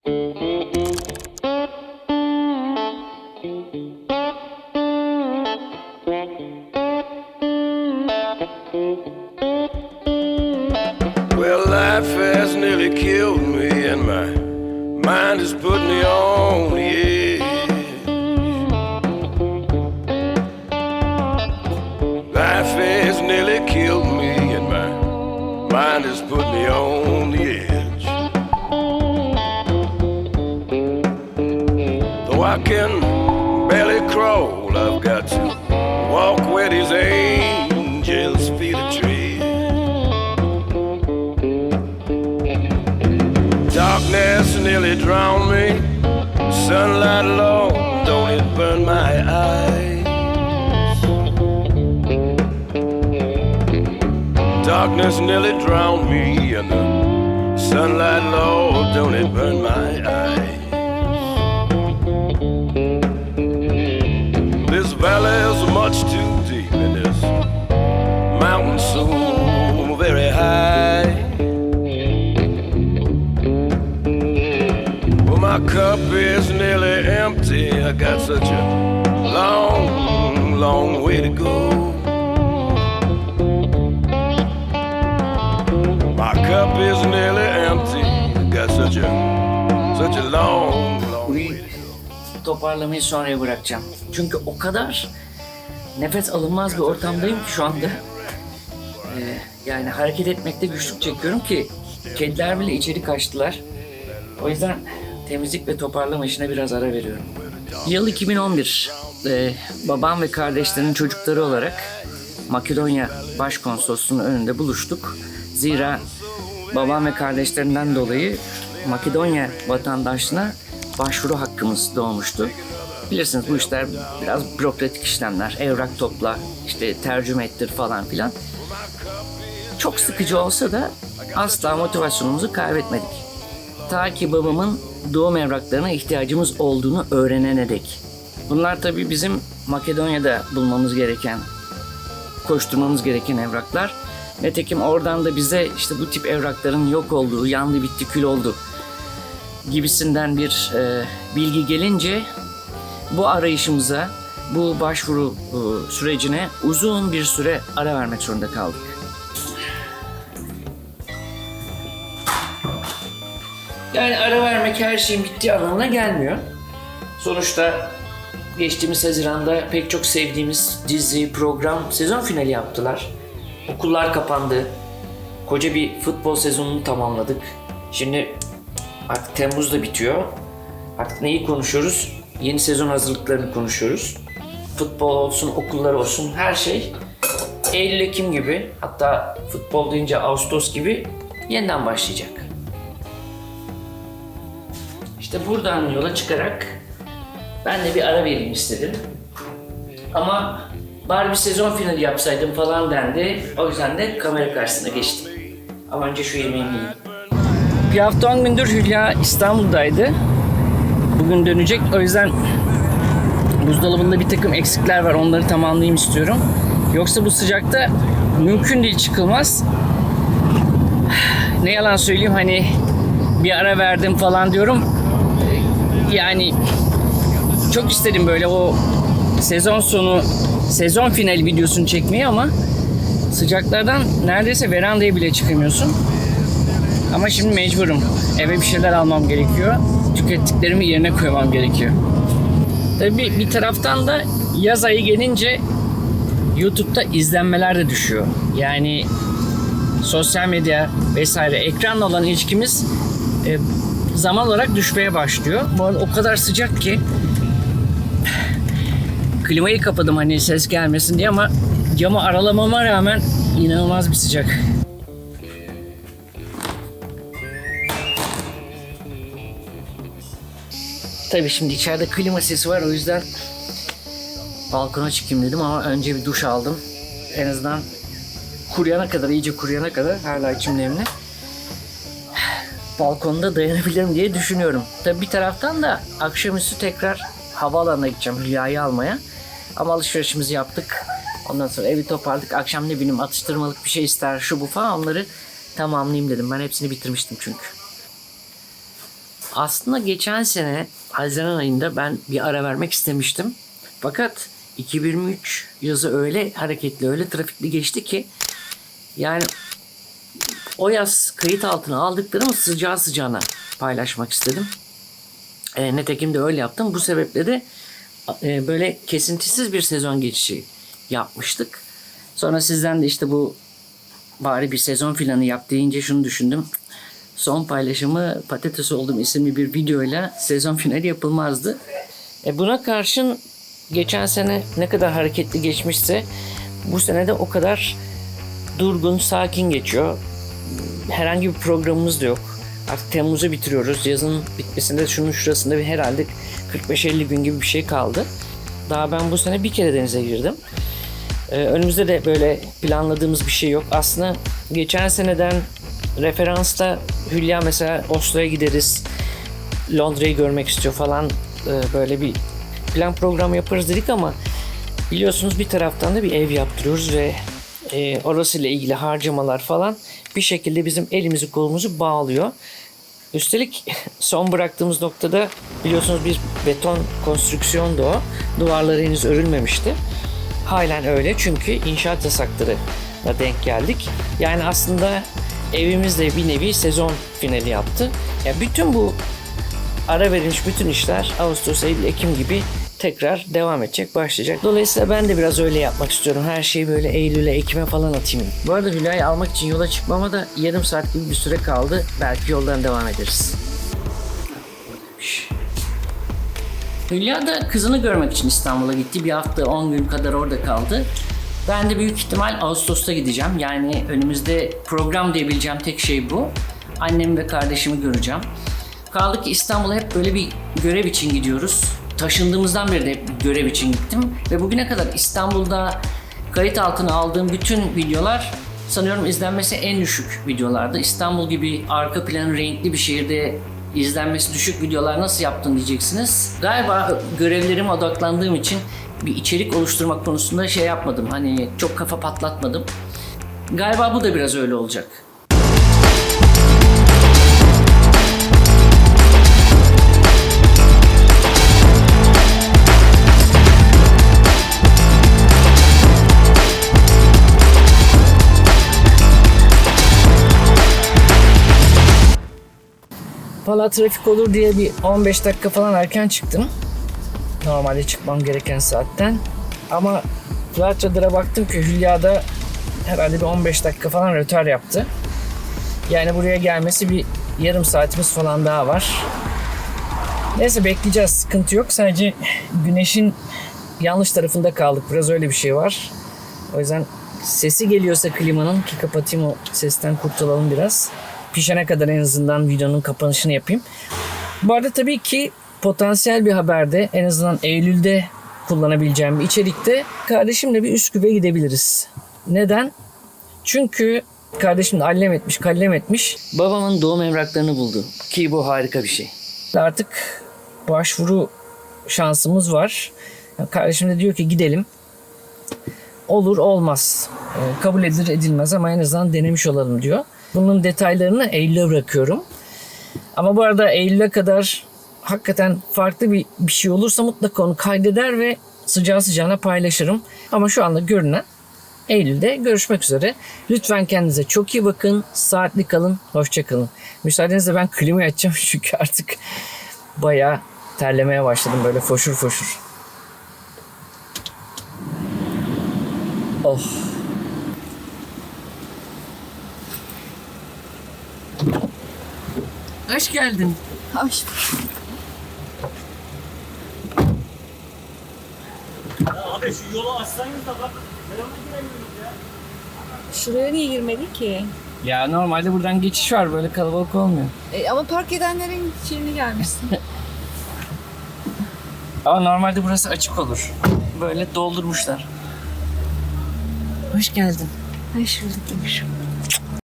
Well, life has nearly killed me, and my mind has put me on the edge. Life has nearly killed me, and my mind has put me on the edge. Though I can barely crawl, I've got to walk where these angels' feet are tread. Darkness nearly drowned me. Sunlight alone, don't it burn my eyes? Darkness nearly drowned me, and the sunlight low, don't it burn my eyes? This valley is much too deep, and this mountain so very high. Well, my cup is nearly empty. I got such a long, long way to go. My cup is nearly empty. Got such a long, long way to go. Toparlamayı sonraya bırakacağım. Çünkü o kadar nefes alınmaz bir ortamdayım ki şu anda. Yani hareket etmekte güçlük çekiyorum ki kediler bile içeri kaçtılar. O yüzden temizlik ve toparlama işine biraz ara veriyorum. Yıl 2011. Babam ve kardeşlerinin çocukları olarak Makedonya Başkonsolosluğu'nun önünde buluştuk. Zira babam ve kardeşlerinden dolayı Makedonya vatandaşlığına başvuru hakkımız doğmuştu. Bilirsiniz bu işler biraz bürokratik işlemler. Evrak topla, işte tercüme ettir falan filan. Çok sıkıcı olsa da asla motivasyonumuzu kaybetmedik. Ta ki babamın doğum evraklarına ihtiyacımız olduğunu öğrenene dek. Bunlar tabii bizim Makedonya'da bulmamız gereken, koşturmamız gereken evraklar. Nitekim oradan da bize işte bu tip evrakların yok olduğu, yandı bitti kül oldu gibisinden bir bilgi gelince bu arayışımıza, bu başvuru sürecine uzun bir süre ara vermek zorunda kaldık. Yani ara vermek her şeyin bittiği anlamına gelmiyor. Sonuçta geçtiğimiz Haziran'da pek çok sevdiğimiz dizi, program sezon finali yaptılar. Okullar kapandı. Koca bir futbol sezonunu tamamladık. Şimdi artık Temmuz da bitiyor. Artık neyi konuşuyoruz? Yeni sezon hazırlıklarını konuşuyoruz. Futbol olsun, okullar olsun her şey Eylül-Ekim gibi, hatta futbol deyince Ağustos gibi yeniden başlayacak. İşte buradan yola çıkarak ben de bir ara vereyim istedim. Ama bari bir sezon finali yapsaydım falan dendi. O yüzden de kamera karşısına geçtim. Ama önce şu yemeğimi yiyeyim. Bir hafta 10 gündür Hülya İstanbul'daydı. Bugün dönecek. O yüzden buzdolabında bir takım eksikler var. Onları tamamlayayım istiyorum. Yoksa bu sıcakta mümkün değil, çıkılmaz. Ne yalan söyleyeyim, hani bir ara verdim falan diyorum. Yani çok istedim böyle o sezon sonu, sezon final videosunu çekmeyi ama sıcaklardan neredeyse verandaya bile çıkamıyorsun. Ama şimdi mecburum. Eve bir şeyler almam gerekiyor. Tükettiklerimi yerine koymam gerekiyor. Tabii bir taraftan da yaz ayı gelince YouTube'da izlenmeler de düşüyor. Yani sosyal medya vesaire ekranla olan ilişkimiz zaman olarak düşmeye başlıyor. Bu arada o kadar sıcak ki klimayı kapadım hani ses gelmesin diye ama camı aralamama rağmen inanılmaz bir sıcak. Tabii şimdi içeride klima sesi var, o yüzden balkona çıkayım dedim ama önce bir duş aldım. En azından kuruyana kadar, iyice kuruyana kadar hala içim nemli. Balkonda dayanabilirim diye düşünüyorum. Tabii bir taraftan da akşamüstü tekrar havaalanına gideceğim Hülya'yı almaya. Ama alışverişimizi yaptık. Ondan sonra evi toparladık. Akşam ne bileyim atıştırmalık bir şey ister, şu bu falan, onları tamamlayayım dedim. Ben hepsini bitirmiştim çünkü. Aslında geçen sene Haziran ayında ben bir ara vermek istemiştim. Fakat 2023 yazı öyle hareketli, öyle trafikli geçti ki yani o yaz kayıt altına aldıklarımı sıcağı sıcağına paylaşmak istedim. Nitekim de öyle yaptım. Bu sebeple de böyle kesintisiz bir sezon geçişi yapmıştık. Sonra sizden de işte bu bari bir sezon planı yap deyince şunu düşündüm. Son paylaşımı Patates Oldum isimli bir videoyla sezon finali yapılmazdı. Buna karşın geçen sene ne kadar hareketli geçmişse bu sene de o kadar durgun, sakin geçiyor. Herhangi bir programımız da yok. Artık Temmuz'u bitiriyoruz. Yazın bitmesinde şunun şurasında bir herhalde 45-50 gün gibi bir şey kaldı. Daha ben bu sene bir kere denize girdim. Önümüzde de böyle planladığımız bir şey yok. Aslında geçen seneden referansla Hülya mesela Oslo'ya gideriz, Londra'yı görmek istiyor falan, böyle bir plan program yaparız dedik ama biliyorsunuz bir taraftan da bir ev yaptırıyoruz ve orasıyla ilgili harcamalar falan bir şekilde bizim elimizi kolumuzu bağlıyor. Üstelik son bıraktığımız noktada biliyorsunuz bir beton konstrüksiyondu o. Duvarları henüz örülmemişti. Halen öyle çünkü inşaat yasaklarına denk geldik. Yani aslında evimiz de bir nevi sezon finali yaptı. Yani bütün bu ara verilmiş bütün işler Ağustos, Eylül, Ekim gibi tekrar devam edecek, başlayacak. Dolayısıyla ben de biraz öyle yapmak istiyorum. Her şeyi böyle Eylül'e, Ekim'e falan atayım. Bu arada Hülya'yı almak için yola çıkmama da yarım saat gibi bir süre kaldı. Belki yoldan devam ederiz. Hülya da kızını görmek için İstanbul'a gitti. Bir hafta 10 gün kadar orada kaldı. Ben de büyük ihtimal Ağustos'ta gideceğim. Yani önümüzde program diyebileceğim tek şey bu. Annemi ve kardeşimi göreceğim. Kaldı ki İstanbul'a hep böyle bir görev için gidiyoruz. Taşındığımızdan beri de hep görev için gittim. Ve bugüne kadar İstanbul'da kayıt altına aldığım bütün videolar sanıyorum izlenmesi en düşük videolardı. İstanbul gibi arka planı renkli bir şehirde izlenmesi düşük videolar nasıl yaptın diyeceksiniz. Galiba görevlerime odaklandığım için bir içerik oluşturmak konusunda şey yapmadım. Hani çok kafa patlatmadım. Galiba bu da biraz öyle olacak. Valla trafik olur diye bir 15 dakika falan erken çıktım. Normalde çıkmam gereken saatten. Ama Flight Radar'a baktım ki Hülya'da herhalde bir 15 dakika falan rötar yaptı. Yani buraya gelmesi bir yarım saatimiz falan daha var. Neyse bekleyeceğiz, sıkıntı yok. Sadece güneşin yanlış tarafında kaldık. Biraz öyle bir şey var. O yüzden sesi geliyorsa klimanın ki kapatayım, o sesten kurtulalım biraz. Pişene kadar en azından videonun kapanışını yapayım. Bu arada tabii ki potansiyel bir haberde, en azından Eylül'de kullanabileceğim bir içerikte kardeşimle bir Üsküp'e gidebiliriz. Neden? Çünkü kardeşim de allem etmiş, kallem etmiş. Babamın doğum evraklarını buldu. Ki bu harika bir şey. Artık başvuru şansımız var. Kardeşim de diyor ki gidelim. Olur olmaz. Kabul edilir edilmez ama en azından denemiş olalım diyor. Bunun detaylarını Eylül'e bırakıyorum. Ama bu arada Eylül'e kadar hakikaten farklı bir şey olursa mutlaka onu kaydeder ve sıcağı sıcağına paylaşırım. Ama şu anda görünen Eylül'de görüşmek üzere. Lütfen kendinize çok iyi bakın. Saatli kalın. Hoşça kalın. Müsaadenizle ben klimayı açacağım çünkü artık bayağı terlemeye başladım böyle foşur foşur. Oh. Hoş geldin. Hoş. Abi şu yolu açsanız da bak. Nereye giremiyoruz ya? Şuraya niye girmedi ki? Ya normalde buradan geçiş var, böyle kalabalık olmuyor. Ama park edenlerin şeyini gelmişsin. Ama normalde burası açık olur. Böyle doldurmuşlar. Hoş geldin. Ay şurada.